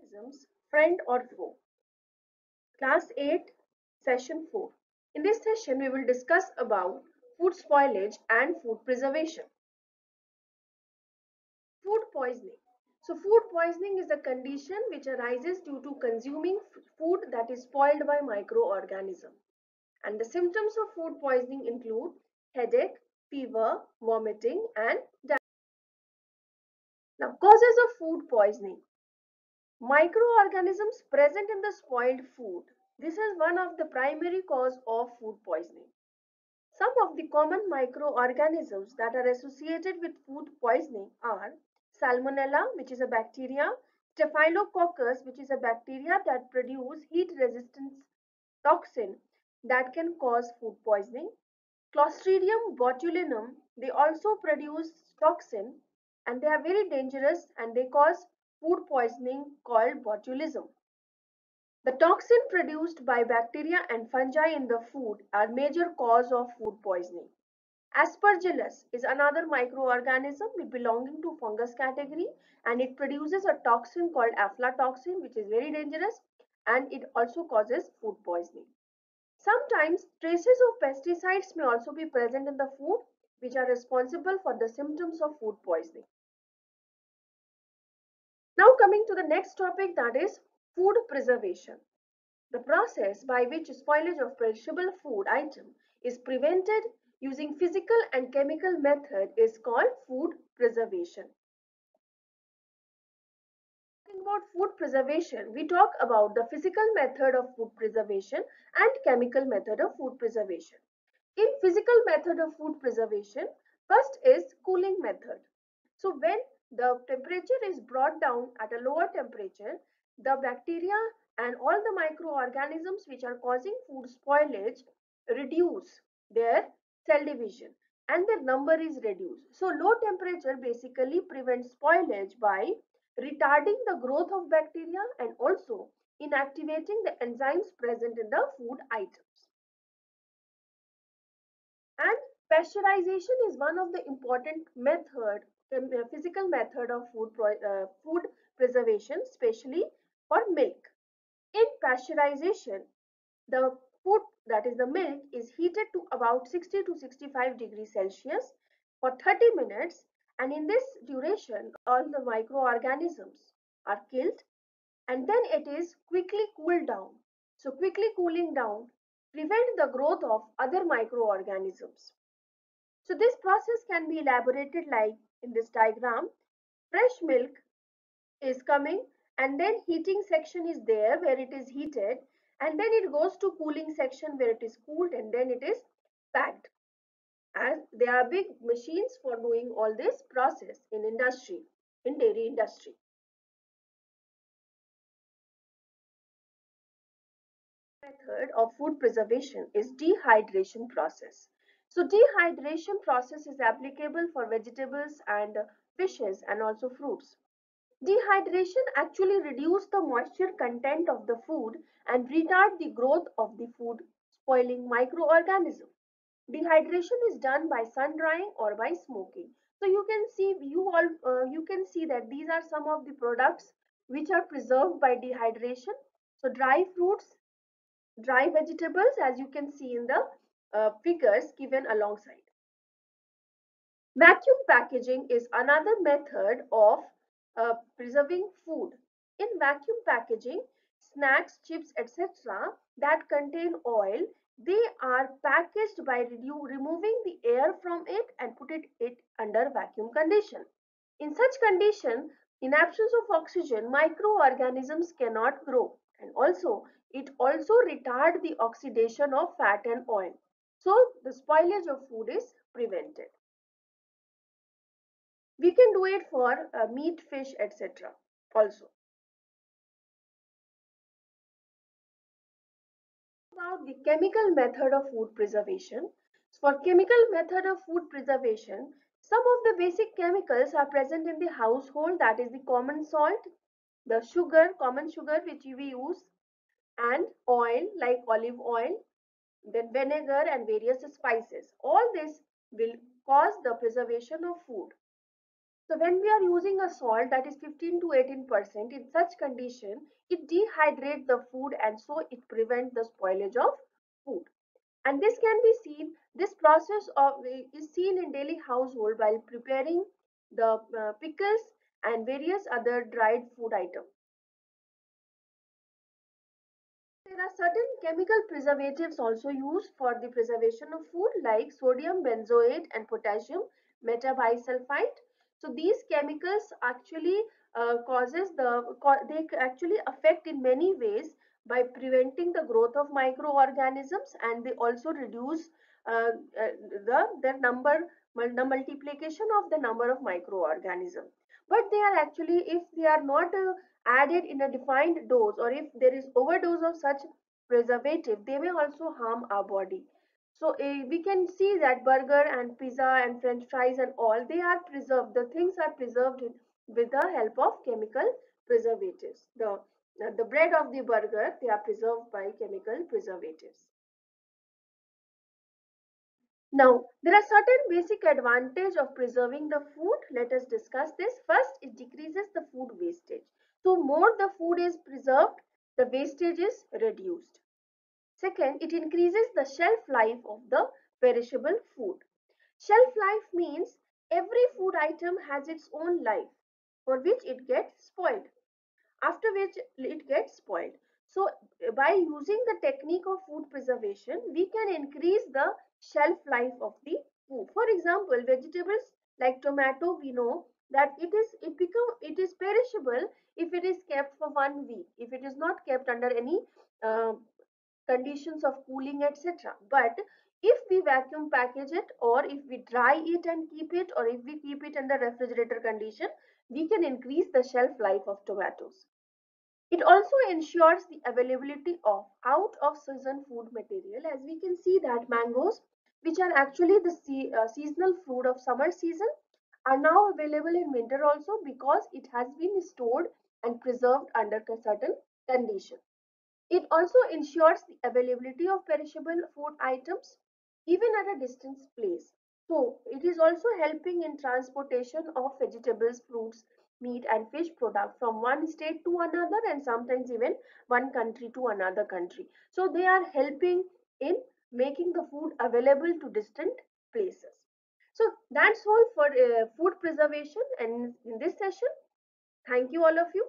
Microorganisms, friend or foe. Class 8, Session 4. In this session, we will discuss about food spoilage and food preservation. Food poisoning. So, food poisoning is a condition which arises due to consuming food that is spoiled by microorganisms. And the symptoms of food poisoning include headache, fever, vomiting, and diarrhea. Now, causes of food poisoning. Microorganisms present in the spoiled food. This is one of the primary cause of food poisoning. Some of the common microorganisms that are associated with food poisoning are Salmonella, which is a bacteria, Staphylococcus, which is a bacteria that produce heat resistant toxin that can cause food poisoning, Clostridium botulinum, they also produce toxin and they are very dangerous and they cause food poisoning called botulism. The toxin produced by bacteria and fungi in the food are major cause of food poisoning. Aspergillus is another microorganism belonging to fungus category and it produces a toxin called aflatoxin which is very dangerous and it also causes food poisoning. Sometimes traces of pesticides may also be present in the food which are responsible for the symptoms of food poisoning. Now coming to the next topic, that is food preservation. The process by which spoilage of perishable food item is prevented using physical and chemical method is called food preservation. Talking about food preservation, we talk about the physical method of food preservation and chemical method of food preservation. In physical method of food preservation, first is cooling method. So when the temperature is brought down at a lower temperature, the bacteria and all the microorganisms which are causing food spoilage reduce their cell division and their number is reduced. So low temperature basically prevents spoilage by retarding the growth of bacteria and also inactivating the enzymes present in the food items. And pasteurization is one of the important method, physical method of food preservation, especially for milk. In pasteurization, the food, that is the milk, is heated to about 60 to 65 degrees Celsius for 30 minutes and in this duration all the microorganisms are killed and then it is quickly cooled down. So quickly cooling down prevent the growth of other microorganisms. So this process can be elaborated like in this diagram. Fresh milk is coming and then heating section is there where it is heated and then it goes to cooling section where it is cooled and then it is packed. And there are big machines for doing all this process in industry, in dairy industry. Method of food preservation is dehydration process. So dehydration process is applicable for vegetables and fishes and also fruits. Dehydration actually reduces the moisture content of the food and retard the growth of the food, spoiling microorganisms. Dehydration is done by sun drying or by smoking. So you can see you can see that these are some of the products which are preserved by dehydration. So dry fruits, dry vegetables, as you can see in the figures given alongside. Vacuum packaging is another method of preserving food. In vacuum packaging, snacks, chips, etc. that contain oil, they are packaged by removing the air from it and put it under vacuum condition. In such condition, in absence of oxygen, microorganisms cannot grow and also it also retard the oxidation of fat and oil. So the spoilage of food is prevented. We can do it for meat, fish, etc. also. About the chemical method of food preservation. For chemical method of food preservation, some of the basic chemicals are present in the household, that is the common salt, the sugar, common sugar which we use, and oil like olive oil, then vinegar and various spices. All this will cause the preservation of food. So when we are using a salt that is 15 to 18%, in such condition, it dehydrates the food and so it prevents the spoilage of food. And this can be seen, this process of is seen in daily household while preparing the pickles and various other dried food items. There are certain chemical preservatives also used for the preservation of food like sodium benzoate and potassium metabisulfite. So these chemicals actually they actually affect in many ways by preventing the growth of microorganisms, and they also reduce uh, uh, the multiplication of the number of microorganisms. But they are actually, if they are not added in a defined dose, or if there is overdose of such preservative, they may also harm our body. So we can see that burger and pizza and french fries and all, they are preserved, the things are preserved with the help of chemical preservatives. The bread of the burger, they are preserved by chemical preservatives. Now, there are certain basic advantage of preserving the food. Let us discuss this. First, it decreases the food wastage. So, more the food is preserved, the wastage is reduced. Second, it increases the shelf life of the perishable food. Shelf life means every food item has its own life for which it gets spoiled, after which it gets spoiled. So by using the technique of food preservation, we can increase the shelf life of the food. For example, vegetables like tomato, we know that it is perishable if it is kept for 1 week, if it is not kept under any uh, conditions of cooling, etc. But if we vacuum package it, or if we dry it and keep it, or if we keep it under refrigerator condition, we can increase the shelf life of tomatoes. It also ensures the availability of out of season food material, as we can see that mangoes, which are actually the seasonal fruit of summer season, are now available in winter also because it has been stored and preserved under certain conditions. It also ensures the availability of perishable food items even at a distant place. So it is also helping in transportation of vegetables, fruits, meat and fish products from one state to another, and sometimes even one country to another country. So they are helping in making the food available to distant places. So that's all for food preservation and in this session. Thank you all of you.